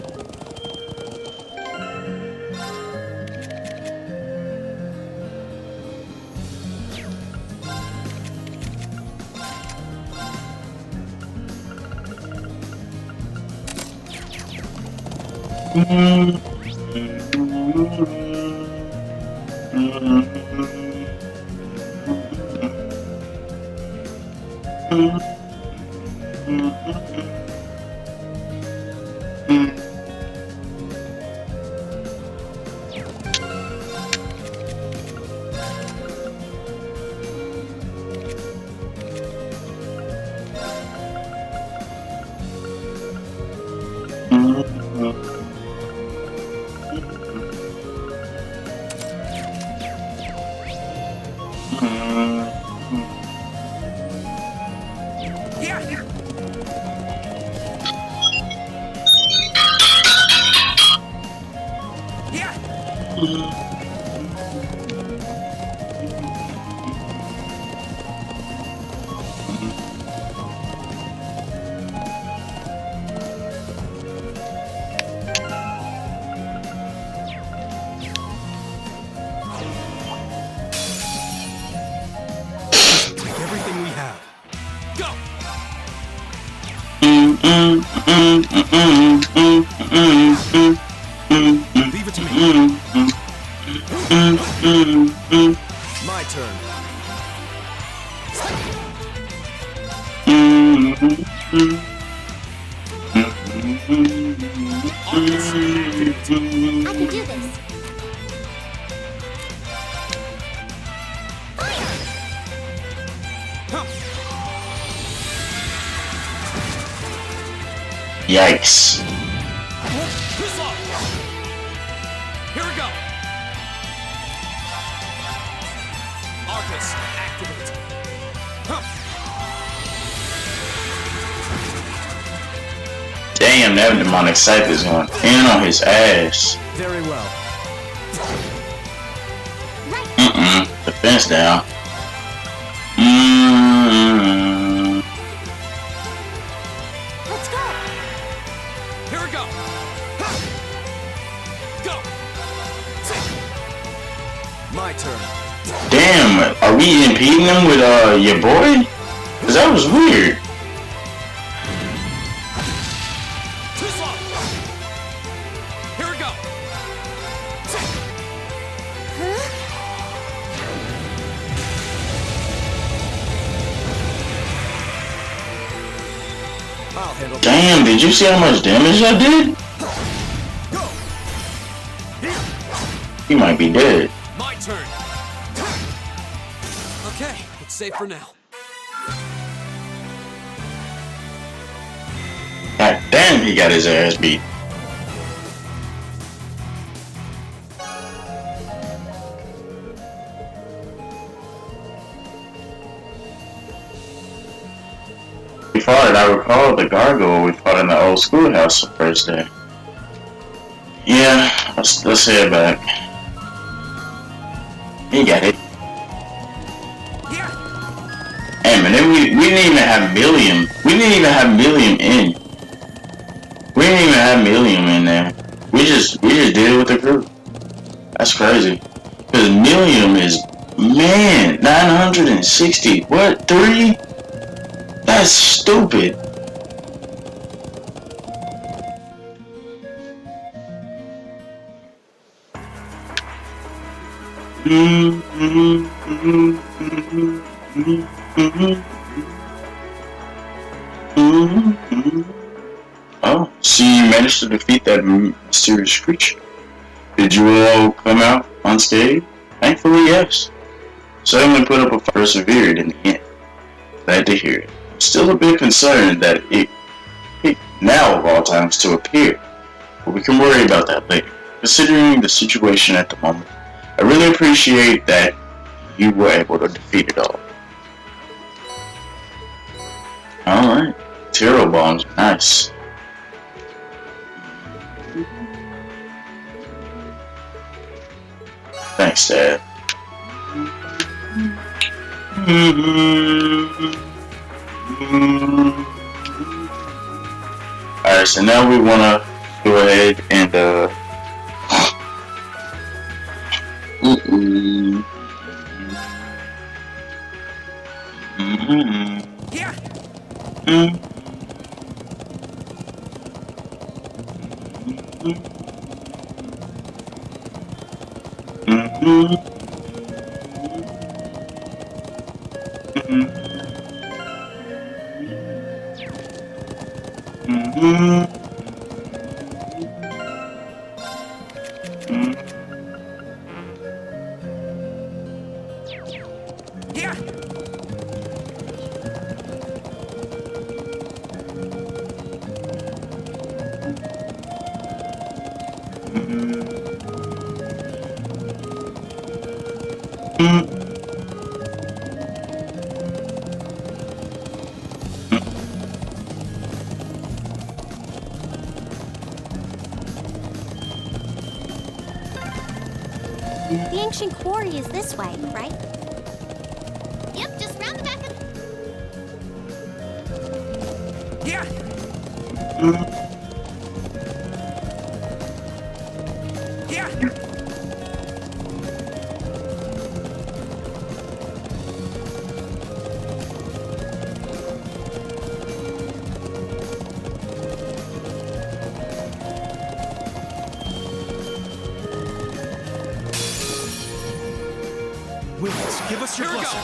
Yeah! Yeah! Take everything we have. Go! Leave it to me. My turn. I can do this. Yikes. This off. Here we go. Arcus, activate. Damn, that demonic scythe is going in on his ass. Very well. Defense down. Let's go. Here we go. Go. My turn. Damn, are we impeding him with your boy? Cause that was weird. This off. Here we go. handle that. Damn, did you see how much damage I did? He might be dead. My turn. Okay, it's safe for now. God damn, he got his ass beat. We fought, I recall, the gargoyle we fought in the old schoolhouse the first day. Yeah, let's head back. He got it. Hey man, then we didn't even have Millium. We didn't even have Millium in. We didn't even have Millium in there. We just did it with the group. That's crazy. Cause Millium is, man, 960. What, 3? That's stupid. Oh, so you managed to defeat that mysterious creature. Did you all come out unscathed? Thankfully, yes. Certainly put up a fight, persevered in the end. Glad to hear it. I'm still a bit concerned that it now of all times to appear, but we can worry about that later. Considering the situation at the moment, I really appreciate that you were able to defeat it all. Alright, Tiro bombs, nice. Thanks, Dad. Alright, so now we wanna go ahead and The ancient quarry is this way, right? Yep, just round the back of... Willis, give us your blessing.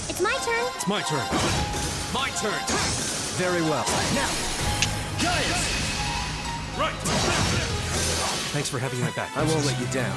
It's my turn. It's my turn. My turn. Very well. Now, Giants! Right. Thanks for having my back. I won't let you down.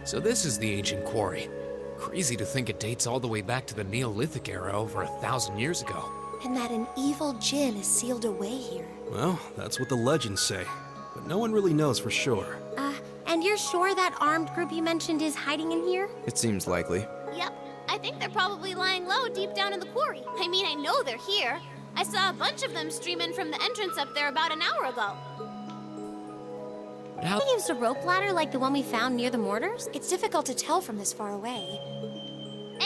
So this is the ancient quarry. Crazy to think it dates all the way back to the Neolithic era over 1,000 years ago. And that an evil djinn is sealed away here. Well, that's what the legends say, but no one really knows for sure. And you're sure that armed group you mentioned is hiding in here? It seems likely. Yep, I think they're probably lying low deep down in the quarry. I mean, I know they're here. I saw a bunch of them streaming from the entrance up there about an hour ago. How? They used a rope ladder like the one we found near the mortars? It's difficult to tell from this far away.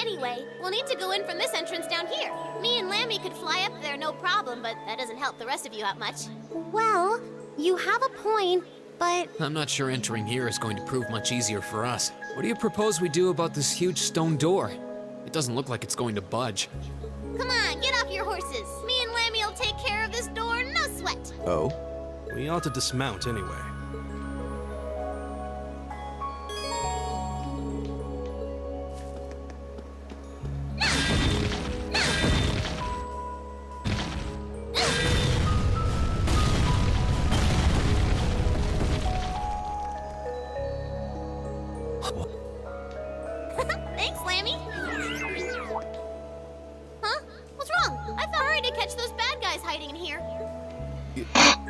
Anyway, we'll need to go in from this entrance down here. Me and Lammy could fly up there no problem, but that doesn't help the rest of you out much. Well, you have a point, but I'm not sure entering here is going to prove much easier for us. What do you propose we do about this huge stone door? It doesn't look like it's going to budge. Come on, get off your horses. Me and Lammy will take care of this door, no sweat. Oh? We ought to dismount anyway. Thanks, Lammy. Huh? What's wrong? I thought we were ready to catch those bad guys hiding in here.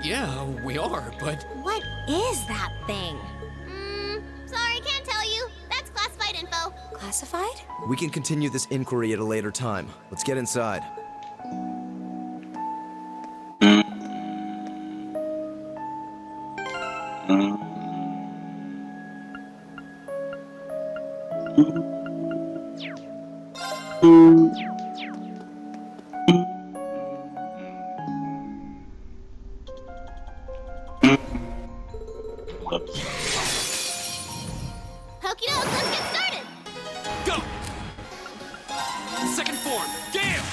Yeah, we are, but what is that thing? Sorry, can't tell you. That's classified info. Classified? We can continue this inquiry at a later time. Let's get inside. Okie doke, let's get started. Go! Second form, Gale!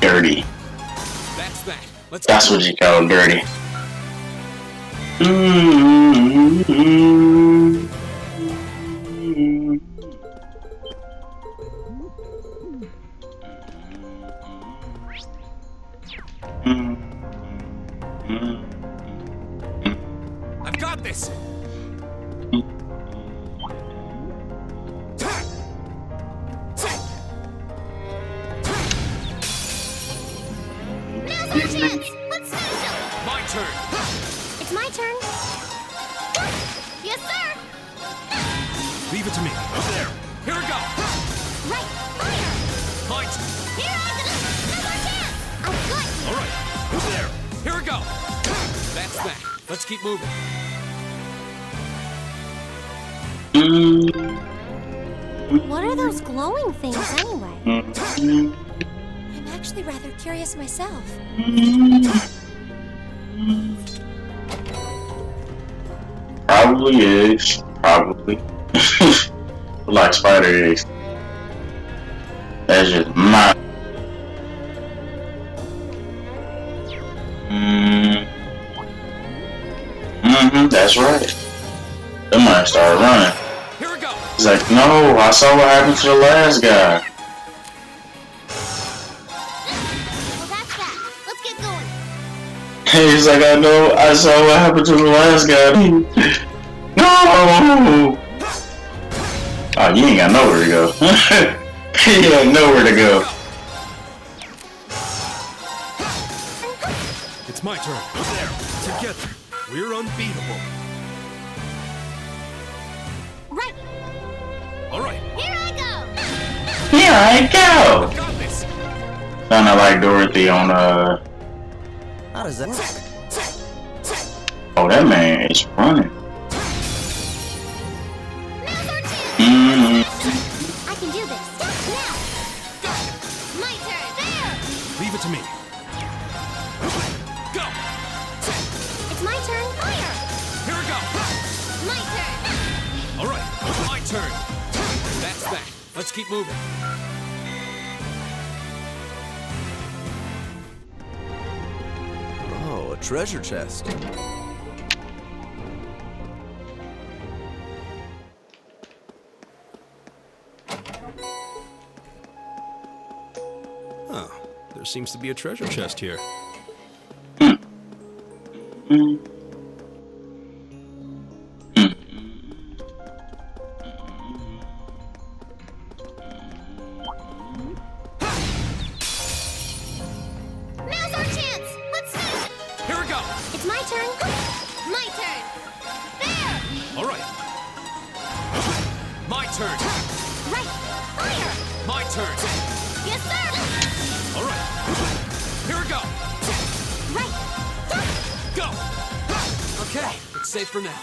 Dirty. that's that. Let's That's go. what you call dirty. I've got this. Now's our chance. Let's finish them. My turn. It's my turn. Yes, sir. Leave it to me. Up there. Here we go. Right, fire! My turn. Here, I'm gonna. Now's our chance. I've got you. All right. Up there. Here we go. That's that. Let's keep moving. What are those glowing things anyway? I'm actually rather curious myself. Probably eggs. Probably. Like spider eggs. That's just my. That's right. They might start running. Here we go. He's like, no, I saw what happened to the last guy. Well, that's that. Let's get going. He's like, I know, I saw what happened to the last guy. No! Oh, you ain't got nowhere to go. You got nowhere to go. It's my turn. Up there. Together. We're unbeatable. Right, All right. Here I go. Here I go! Got this. Kinda like Dorothy on, How does that work? oh, that man is running. Now's our chance. I can do this. Now! My turn. There. Leave it to me. Go. It's my turn. Fire! Here we go. My turn. All right. My turn. That's that. Let's keep moving. Oh, a treasure chest. Oh, there seems to be a treasure chest here. Now's our chance. Let's finish it. Here we go. It's my turn. My turn. There. All right. My turn. Right, fire! My turn. Yes, sir. All right. Here we go. Right, Go. Okay. It's safe for now.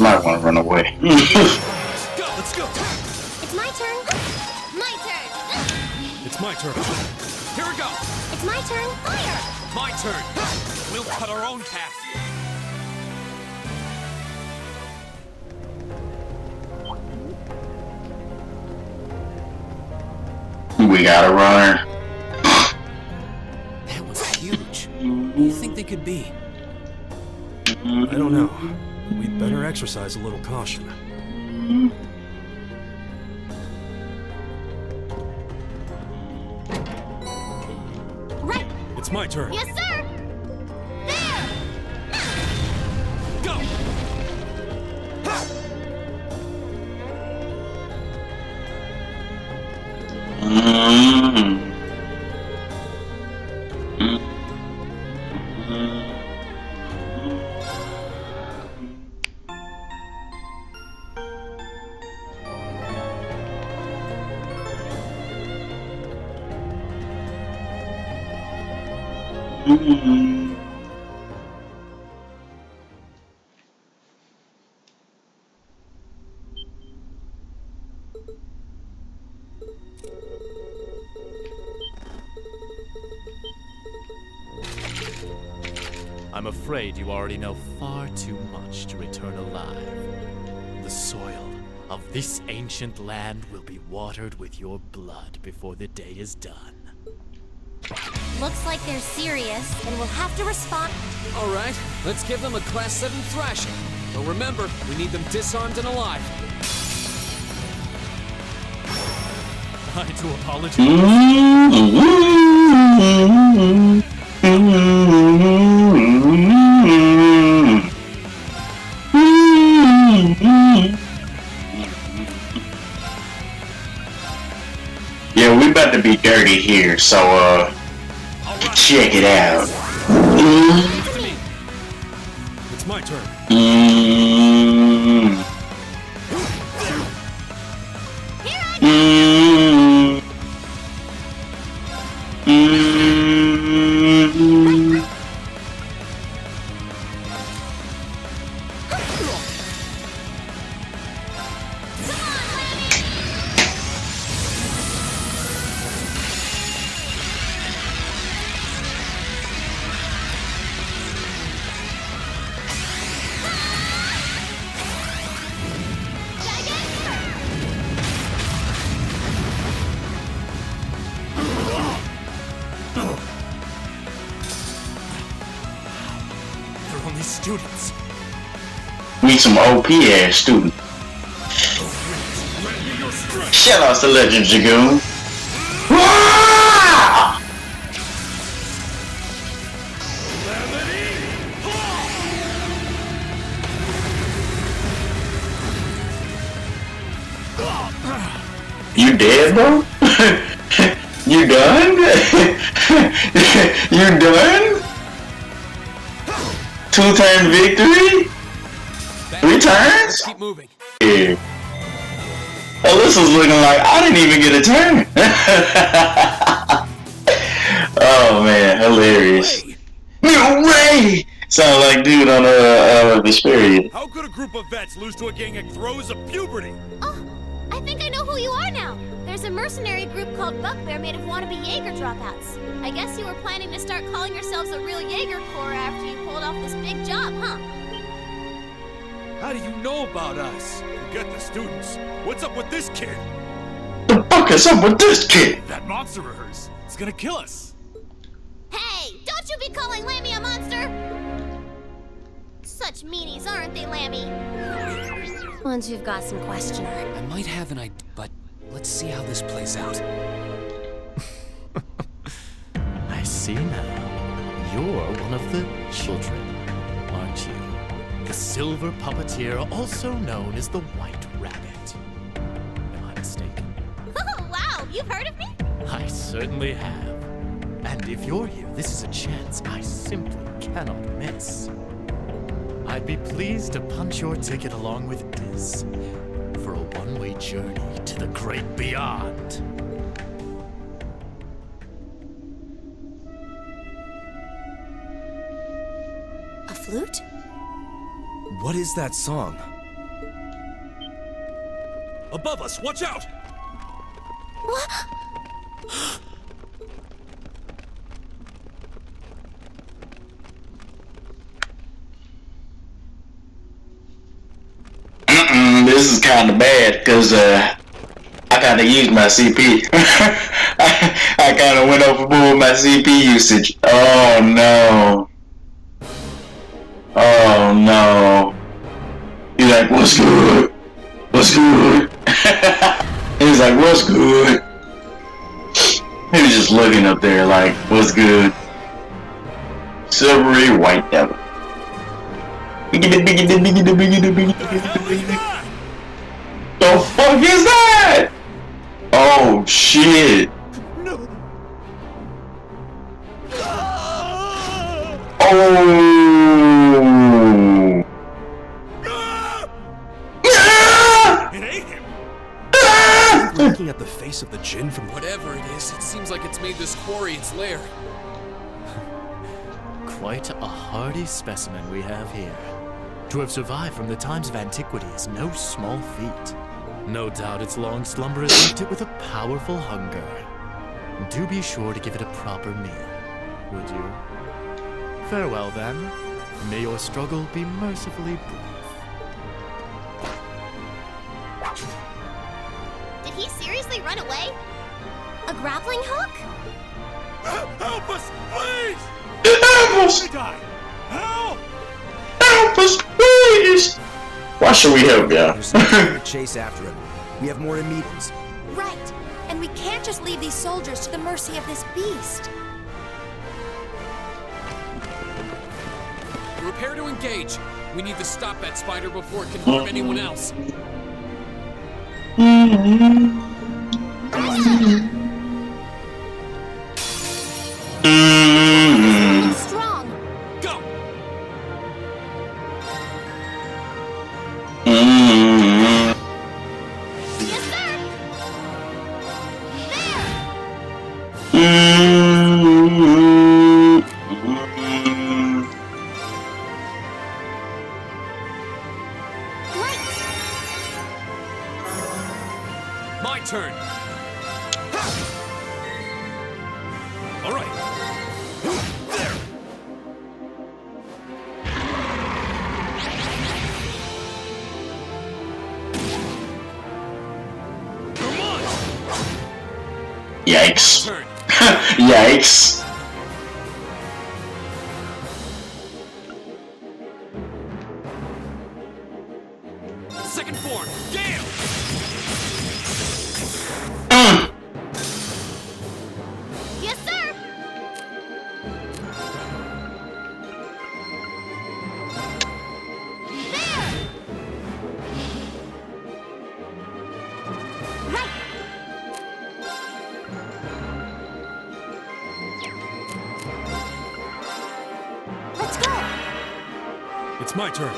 might want to run away. Let's go. It's my turn. My turn. It's my turn. Here we go. It's my turn. Fire! My turn. We'll cut our own path. We got a runner. That was huge. Who do you think they could be? I don't know. We'd better exercise a little caution. Right. It's my turn. Yes, sir. There. Go. I'm afraid you already know far too much to return alive. The soil of this ancient land will be watered with your blood before the day is done. Looks like they're serious, and we'll have to respond. All right, let's give them a Class 7 thrashing. But remember, we need them disarmed and alive. I do apologize. Yeah, we about to be dirty here, so check it out. It's my turn. They're only students. We some OP ass student. Shout out to Legend Dragoon. Wah! You dead, bro? You done? You done? 2-turn victory? 3 turns? Keep moving. Yeah. Alyssa's looking like I didn't even get a turn. Oh man, hilarious. No way! Sound like dude on Vesperia. How could a group of vets lose to a gang that throws of puberty? Oh, I think I know who you are now. There's a mercenary group called Bugbear made of wannabe Jaeger dropouts. I guess you were planning to start calling yourselves a real Jaeger Corps after you pulled off this big job, huh? How do you know about us? Forget the students. What's up with this kid? The fuck is up with this kid? That monster rehearse. It's gonna kill us. Hey, don't you be calling Lammy a monster! Such meanies, aren't they, Lammy? Once you've got some questioner. I might have an idea, but let's see how this plays out. I see now. You're one of the children, aren't you? The silver puppeteer, also known as the White Rabbit. Am I mistaken? Oh, wow, you've heard of me? I certainly have. And if you're here, this is a chance I simply cannot miss. I'd be pleased to punch your ticket along with Diz for a one-way journey to the great beyond. A flute? What is that song? Above us, watch out! This is kind of bad because I kind of used my CP. I kind of went overboard with my CP usage. Oh no. Oh no. He's like, what's good? What's good? He's like, what's good? He was just looking up there like, what's good? Silvery white devil. The fuck is that? Oh shit. Oh. It ate him! Ah! Looking at the face of the djinn from Whatever it is, it seems like it's made this quarry its lair. Quite a hardy specimen we have here. To have survived from the times of antiquity is no small feat. No doubt its long slumber has left it with a powerful hunger. Do be sure to give it a proper meal, would you? Farewell then. May your struggle be mercifully brief. Did he seriously run away? A grappling hook? Help us, please! Help us! We die! Help! Help us, please! Why should we help y'all? There's no time to chase after him. We have more immediates. Right. And we can't just leave these soldiers to the mercy of this beast. Prepare to engage. We need to stop that spider before it can harm anyone else. Strong. Go! Yes, sir! My turn. All right. There. Come on. Yikes. Turn. Yikes. Second form. Gale. Yes, sir! Let's go. It's my turn.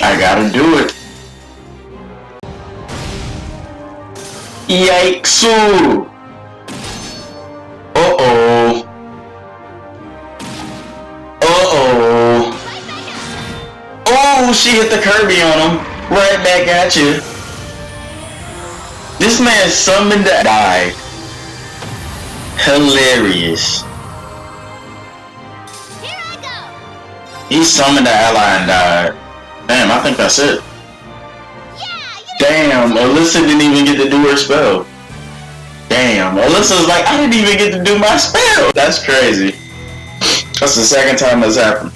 I gotta do it. Yikes! Uh-oh. Uh-oh. Oh, she hit the Kirby on him. Right back at you. This man summoned to die. Hilarious. Here I go! He summoned the ally and died. Damn, I think that's it. Yeah, you Damn, Alyssa didn't even get to do her spell. Damn, Alyssa's like, I didn't even get to do my spell. That's crazy. That's the second time that's happened.